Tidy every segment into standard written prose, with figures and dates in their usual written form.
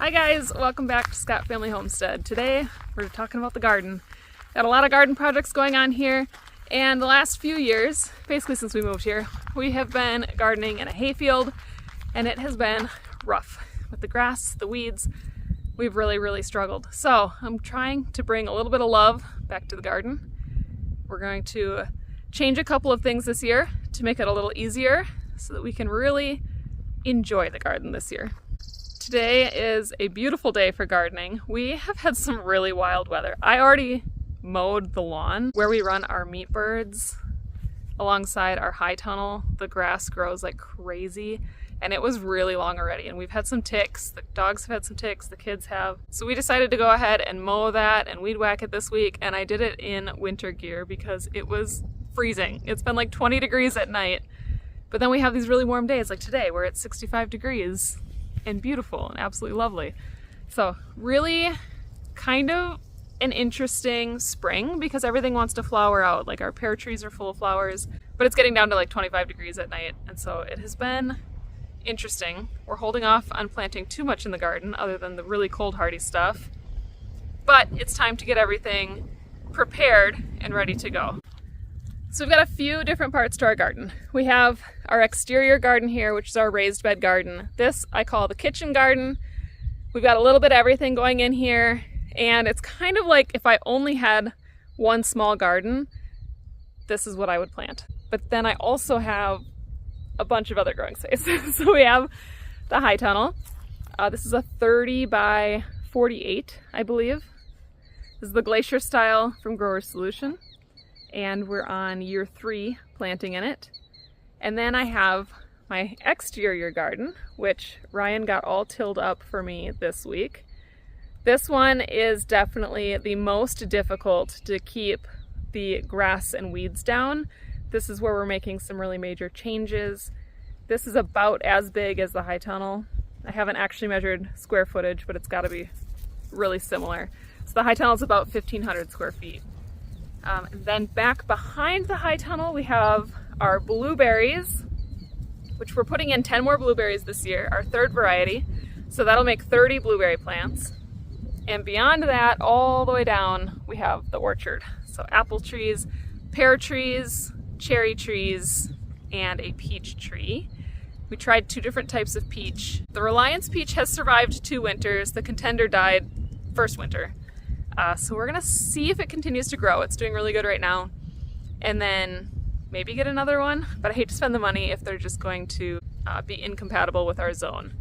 Hi guys, welcome back to Scott Family Homestead. Today we're talking about the garden. Got a lot of garden projects going on here, and the last few years, basically since we moved here, we have been gardening in a hayfield, and it has been rough. With the grass, the weeds, we've really struggled. So I'm trying to bring a little bit of love back to the garden. We're going to change a couple of things this year to make it a little easier so that we can really enjoy the garden this year. Today is a beautiful day for gardening. We have had some really wild weather. I already mowed the lawn where we run our meat birds alongside our high tunnel. The grass grows like crazy and it was really long already, and we've had some ticks. The dogs have had some ticks, the kids have. So we decided to go ahead and mow that and weed whack it this week, and I did it in winter gear because it was freezing. It's been like 20 degrees at night, but then we have these really warm days like today where it's 65 degrees. And beautiful and absolutely lovely. So really kind of an interesting spring because everything wants to flower out. Like our pear trees are full of flowers, but it's getting down to like 25 degrees at night. And so it has been interesting. We're holding off on planting too much in the garden other than the really cold hardy stuff. But it's time to get everything prepared and ready to go. So we've got a few different parts to our garden. We have our exterior garden here, which is our raised bed garden. This I call the kitchen garden. We've got a little bit of everything going in here, and it's kind of like if I only had one small garden, this is what I would plant. But then I also have a bunch of other growing space. So we have the high tunnel. This is a 30 by 48, I believe. This is the glacier style from Grower Solution. And we're on year 3 planting in it. And then I have my exterior garden, which Ryan got all tilled up for me this week. This one is definitely the most difficult to keep the grass and weeds down. This is where we're making some really major changes. This is about as big as the high tunnel. I haven't actually measured square footage, but it's got to be really similar. So the high tunnel is about 1,500 square feet. And then back behind the high tunnel we have our blueberries, which we're putting in 10 more blueberries this year, our 3rd variety. So that'll make 30 blueberry plants. And beyond that, all the way down, we have the orchard. So apple trees, pear trees, cherry trees, and a peach tree. We tried 2 different types of peach. The Reliance peach has survived 2 winters. The Contender died first winter. So we're gonna see if it continues to grow. It's doing really good right now. And then maybe get another one, but I hate to spend the money if they're just going to be incompatible with our zone.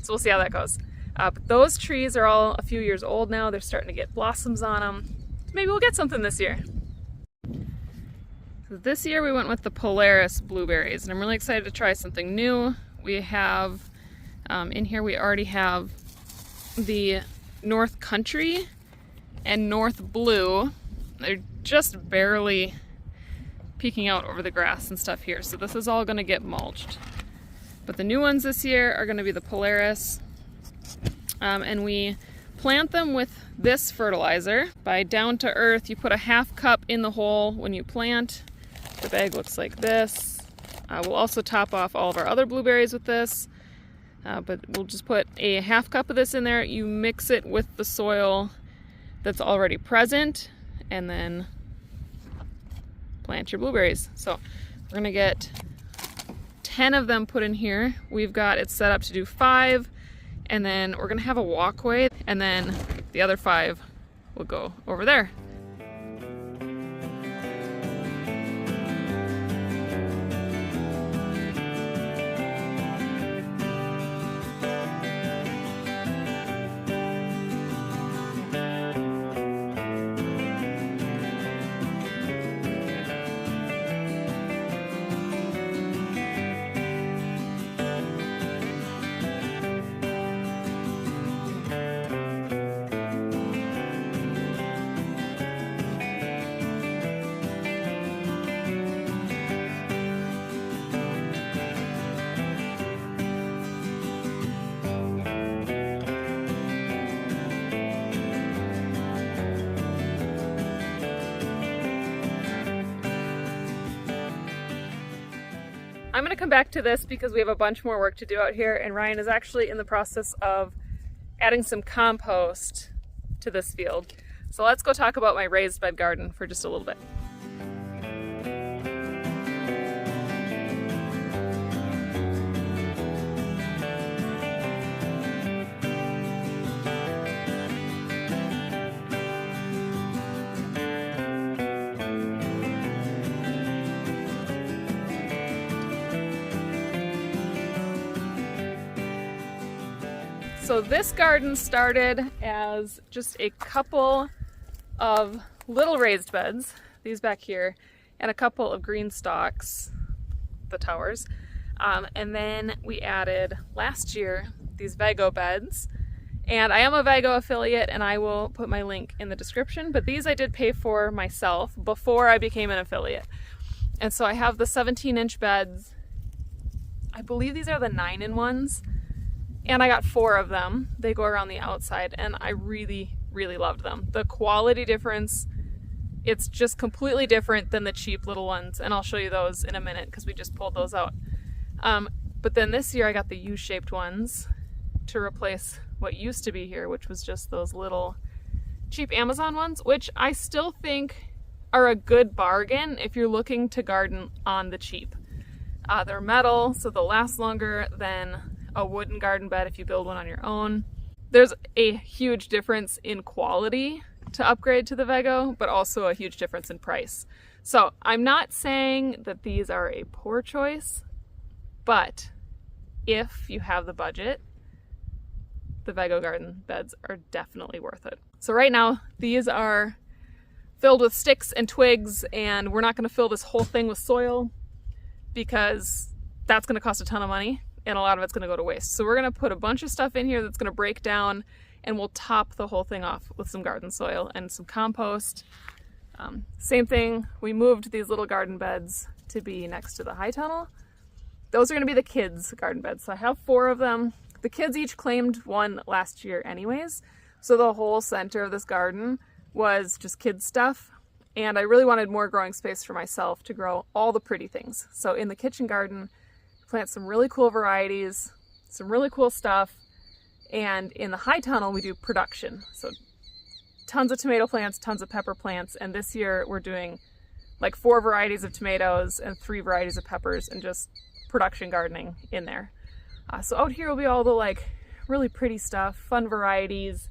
So we'll see how that goes. But those trees are all a few years old now. They're starting to get blossoms on them. Maybe we'll get something this year. So this year we went with the Polaris blueberries, and I'm really excited to try something new. We have, in here we already have the North Country and North Blue. They're just barely peeking out over the grass and stuff here, so this is all going to get mulched. But the new ones this year are going to be the Polaris, and we plant them with this fertilizer. By Down to Earth, you put a 1/2 cup in the hole when you plant. The bag looks like this. We'll also top off all of our other blueberries with this, but we'll just put a 1/2 cup of this in there. You mix it with the soil that's already present, and then plant your blueberries. So we're gonna get 10 of them put in here. We've got it set up to do 5, and then we're gonna have a walkway, and then the other 5 will go over there. I'm going to come back to this because we have a bunch more work to do out here, and Ryan is actually in the process of adding some compost to this field. So let's go talk about my raised bed garden for just a little bit. So this garden started as just a couple of little raised beds, these back here, and a couple of green stalks, the towers. And then we added last year these Vago beds. And I am a Vago affiliate, and I will put my link in the description, but these I did pay for myself before I became an affiliate. And so I have the 17-inch beds. I believe these are the 9-in-1s. And I got 4 of them. They go around the outside, and I really, really loved them. The quality difference, it's just completely different than the cheap little ones, and I'll show you those in a minute because we just pulled those out. But then this year I got the U-shaped ones to replace what used to be here, which was just those little cheap Amazon ones, which I still think are a good bargain if you're looking to garden on the cheap. They're metal, so they'll last longer than a wooden garden bed if you build one on your own. There's a huge difference in quality to upgrade to the Vago, but also a huge difference in price. So I'm not saying that these are a poor choice, but if you have the budget, the Vago garden beds are definitely worth it. So right now, these are filled with sticks and twigs, and we're not going to fill this whole thing with soil because that's going to cost a ton of money. And a lot of it's going to go to waste. So we're going to put a bunch of stuff in here that's going to break down, and we'll top the whole thing off with some garden soil and some compost. Same thing, we moved these little garden beds to be next to the high tunnel. Those are going to be the kids' garden beds. So I have 4 of them. The kids each claimed one last year anyways. So the whole center of this garden was just kids stuff. And I really wanted more growing space for myself to grow all the pretty things. So in the kitchen garden, plant some really cool varieties, some really cool stuff, and in the high tunnel we do production. So tons of tomato plants, tons of pepper plants, and this year we're doing like 4 varieties of tomatoes and 3 varieties of peppers and just production gardening in there. So out here will be all the like really pretty stuff, fun varieties,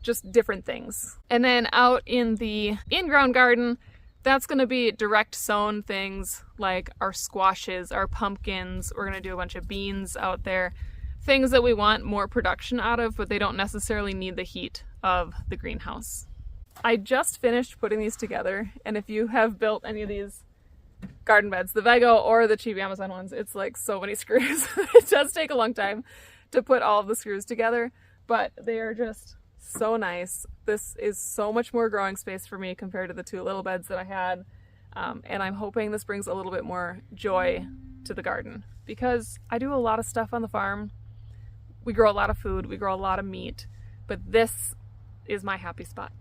just different things. And then out in the in-ground garden, that's going to be direct sown things like our squashes, our pumpkins. We're going to do a bunch of beans out there. Things that we want more production out of, but they don't necessarily need the heat of the greenhouse. I just finished putting these together, and if you have built any of these garden beds, the Vago or the cheap Amazon ones, it's like so many screws. It does take a long time to put all of the screws together, but they are just so nice. This is so much more growing space for me compared to the 2 little beds that I had. And I'm hoping this brings a little bit more joy to the garden because I do a lot of stuff on the farm. We grow a lot of food, we grow a lot of meat, but this is my happy spot.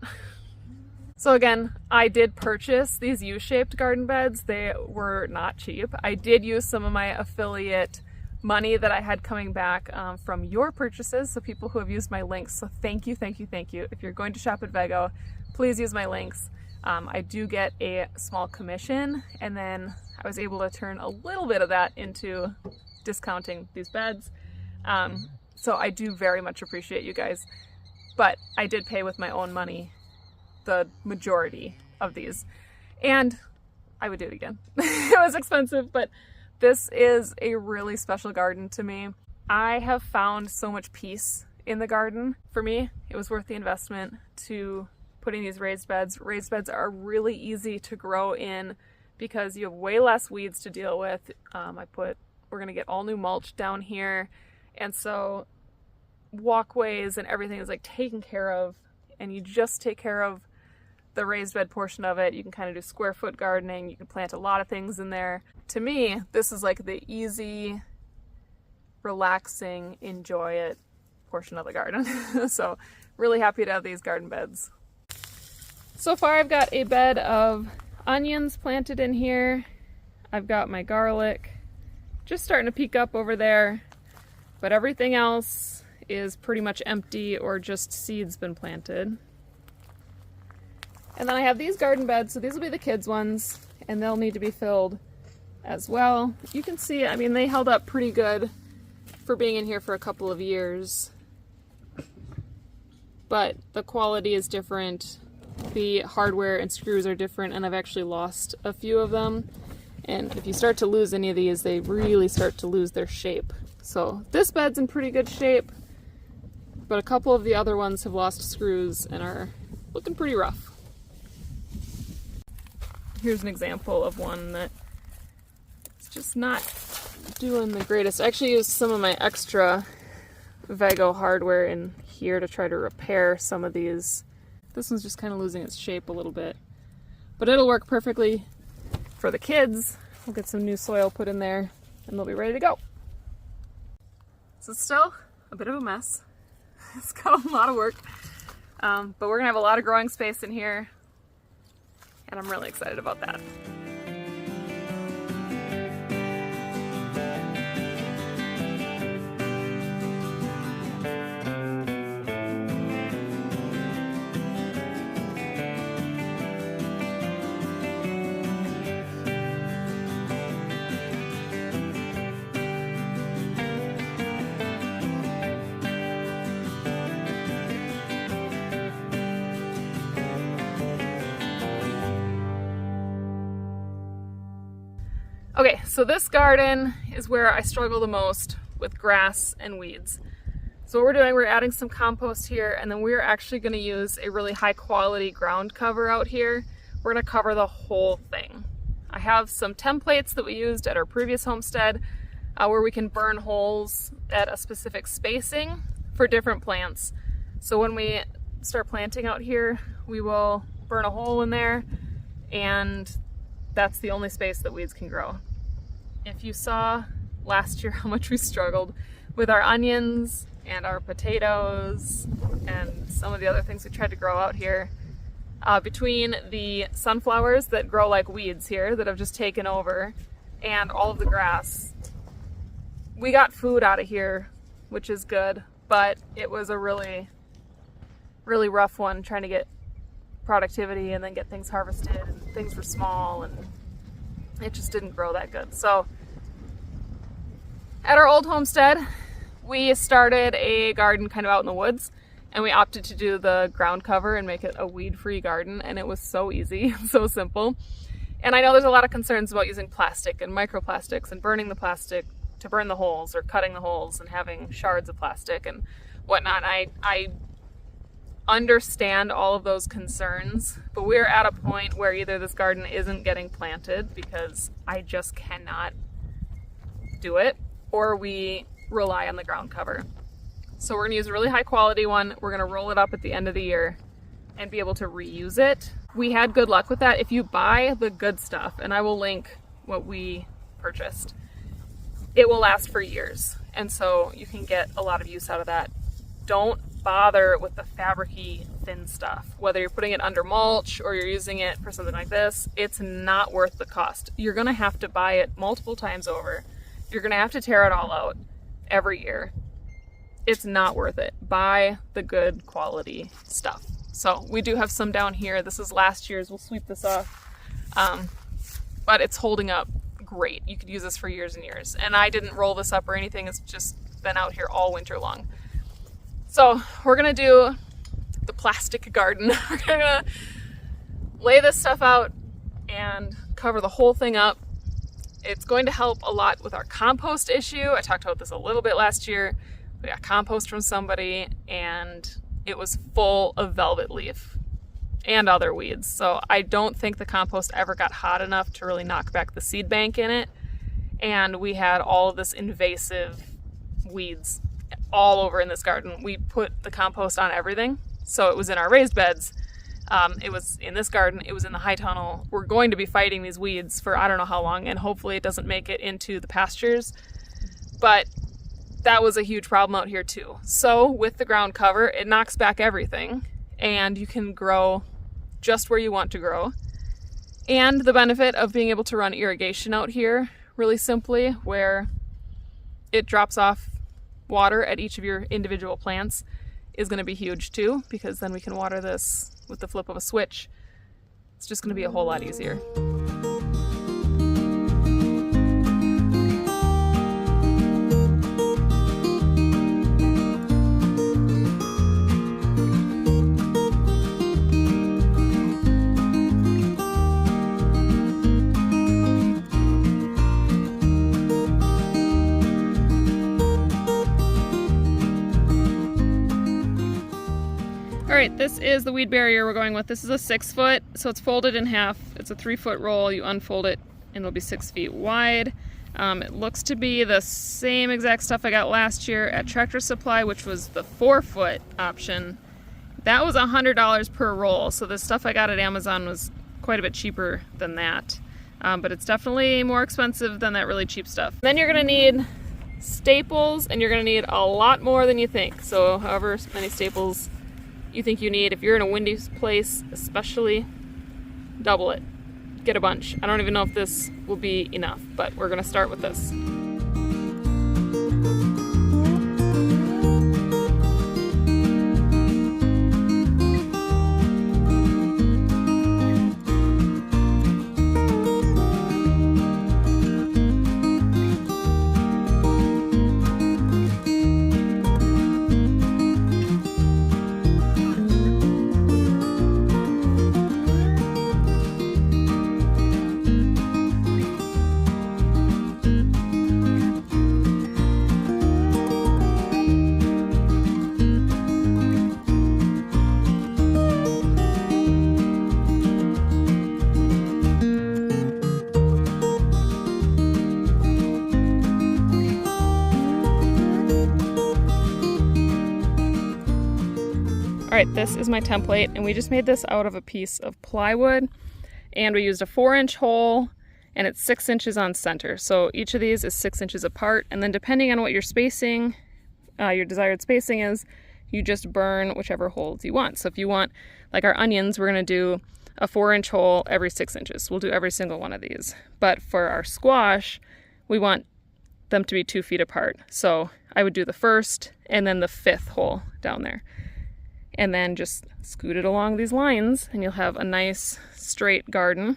So again, I did purchase these U-shaped garden beds. They were not cheap. I did use some of my affiliate money that I had coming back from your purchases, so people who have used my links. So thank you, thank you, thank you. If you're going to shop at Vago, please use my links. I do get a small commission, and then I was able to turn a little bit of that into discounting these beds. So I do very much appreciate you guys, but I did pay with my own money the majority of these, and I would do it again. It was expensive, but this is a really special garden to me. I have found so much peace in the garden. For me, it was worth the investment to putting these raised beds. Raised beds are really easy to grow in because you have way less weeds to deal with. We're gonna get all new mulch down here, and so walkways and everything is like taken care of, and you just take care of the raised bed portion of it. You can kind of do square foot gardening. You can plant a lot of things in there. To me, this is like the easy, relaxing, enjoy it portion of the garden. So really happy to have these garden beds. So far I've got a bed of onions planted in here. I've got my garlic just starting to peek up over there, but everything else is pretty much empty or just seeds been planted. And then I have these garden beds, so these will be the kids' ones, and they'll need to be filled as well. You can see, I mean, they held up pretty good for being in here for a couple of years. But the quality is different. The hardware and screws are different, and I've actually lost a few of them. And if you start to lose any of these, they really start to lose their shape. So this bed's in pretty good shape, but a couple of the other ones have lost screws and are looking pretty rough. Here's an example of one that is just not doing the greatest. I actually used some of my extra Vago hardware in here to try to repair some of these. This one's just kind of losing its shape a little bit, but it'll work perfectly for the kids. We'll get some new soil put in there and they'll be ready to go. So it's still a bit of a mess. It's got a lot of work, but we're gonna have a lot of growing space in here, and I'm really excited about that. Okay, so this garden is where I struggle the most with grass and weeds. So what we're doing, we're adding some compost here, and then we're actually going to use a really high quality ground cover out here. We're going to cover the whole thing. I have some templates that we used at our previous homestead where we can burn holes at a specific spacing for different plants. So when we start planting out here, we will burn a hole in there, and that's the only space that weeds can grow. If you saw last year how much we struggled with our onions and our potatoes and some of the other things we tried to grow out here, between the sunflowers that grow like weeds here that have just taken over and all of the grass, we got food out of here, which is good, but it was a really, really rough one trying to get productivity and then get things harvested, and things were small and it just didn't grow that good. So at our old homestead, we started a garden kind of out in the woods, and we opted to do the ground cover and make it a weed-free garden, and it was so easy, so simple. And I know there's a lot of concerns about using plastic and microplastics and burning the plastic to burn the holes, or cutting the holes and having shards of plastic and whatnot. I understand all of those concerns, but we're at a point where either this garden isn't getting planted because I just cannot do it, or we rely on the ground cover. So we're gonna use a really high quality one. We're gonna roll it up at the end of the year and be able to reuse it. We had good luck with that. If you buy the good stuff, and I will link what we purchased, it will last for years. And so you can get a lot of use out of that. Don't bother with the fabricy thin stuff. Whether you're putting it under mulch or you're using it for something like this, it's not worth the cost. You're gonna have to buy it multiple times over. You're gonna have to tear it all out every year. It's not worth it. Buy the good quality stuff. So we do have some down here. This is last year's. We'll sweep this off. But it's holding up great. You could use this for years and years. And I didn't roll this up or anything. It's just been out here all winter long. So we're gonna do the plastic garden. We're gonna lay this stuff out and cover the whole thing up. It's going to help a lot with our compost issue. I talked about this a little bit last year. We got compost from somebody and it was full of velvet leaf and other weeds. So I don't think the compost ever got hot enough to really knock back the seed bank in it. And we had all of this invasive weeds all over in this garden. We put the compost on everything. So it was in our raised beds. It was in this garden. It was in the high tunnel. We're going to be fighting these weeds for I don't know how long, and hopefully it doesn't make it into the pastures. But that was a huge problem out here too. So with the ground cover, it knocks back everything and you can grow just where you want to grow. And the benefit of being able to run irrigation out here really simply, where it drops off water at each of your individual plants is going to be huge too, because then we can water this with the flip of a switch. It's just going to be a whole lot easier. All right, this is the weed barrier we're going with. This is a 6 foot, so it's folded in half. It's a 3 foot roll. You unfold it and it'll be 6 feet wide. It looks to be the same exact stuff I got last year at Tractor Supply, which was the 4 foot option. That was $100 per roll, so the stuff I got at Amazon was quite a bit cheaper than that. But it's definitely more expensive than that really cheap stuff. Then you're gonna need staples, and you're gonna need a lot more than you think. So however many staples you think you need, if you're in a windy place especially, double it. Get a bunch. I don't even know if this will be enough, but we're gonna start with this. Alright, this is my template, and we just made this out of a piece of plywood, and we used a 4-inch hole, and it's 6 inches on center. So each of these is 6 inches apart, and then depending on what your spacing, your desired spacing is, you just burn whichever holes you want. So if you want, like our onions, we're going to do a 4-inch hole every 6 inches. We'll do every single one of these. But for our squash, we want them to be 2 feet apart. So I would do the first and then the 5th hole down there. And then just scoot it along these lines and you'll have a nice straight garden.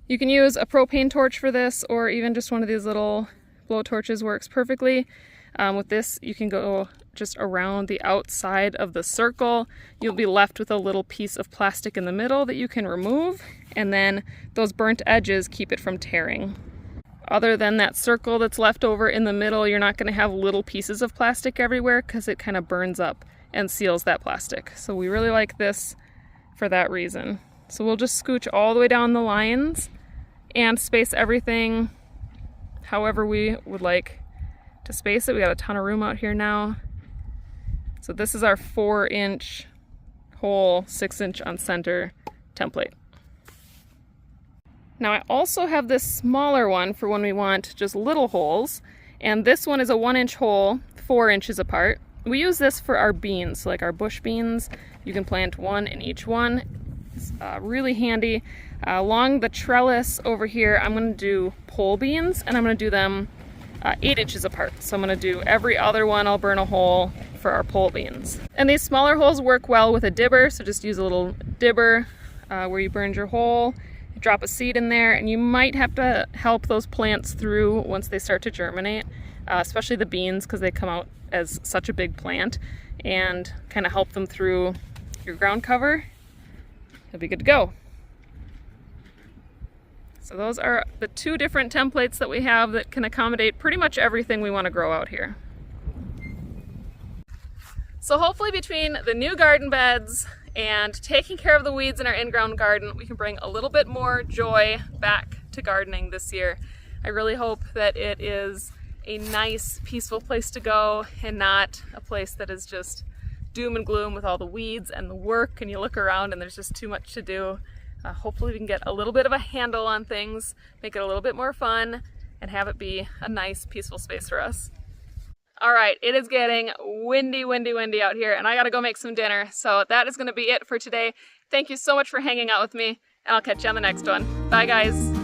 You can use a propane torch for this, or even just one of these little blow torches works perfectly. With this, you can go just around the outside of the circle. You'll be left with a little piece of plastic in the middle that you can remove, and then those burnt edges keep it from tearing. Other than that circle that's left over in the middle, you're not going to have little pieces of plastic everywhere because it kind of burns up and seals that plastic. So we really like this for that reason. So we'll just scooch all the way down the lines and space everything however we would like to space it. We got a ton of room out here now. So this is our 4-inch hole, 6-inch on center template. Now I also have this smaller one for when we want just little holes, and this one is a 1-inch hole, 4 inches apart. We use this for our beans, like our bush beans. You can plant one in each one. It's really handy. Along the trellis over here, I'm going to do pole beans, and I'm going to do them 8 inches apart. So I'm going to do every other one, I'll burn a hole for our pole beans. And these smaller holes work well with a dibber, so just use a little dibber where you burned your hole. You drop a seed in there, and you might have to help those plants through once they start to germinate, especially the beans, because they come out as such a big plant, and kind of help them through your ground cover. You'll be good to go. So those are the 2 different templates that we have that can accommodate pretty much everything we want to grow out here. So hopefully between the new garden beds and taking care of the weeds in our in-ground garden, we can bring a little bit more joy back to gardening this year. I really hope that it is a nice, peaceful place to go, and not a place that is just doom and gloom with all the weeds and the work, and you look around and there's just too much to do. Hopefully we can get a little bit of a handle on things, make it a little bit more fun, and have it be a nice, peaceful space for us. All right, it is getting windy out here, and I gotta go make some dinner. So that is gonna be it for today. Thank you so much for hanging out with me, and I'll catch you on the next one. Bye, guys.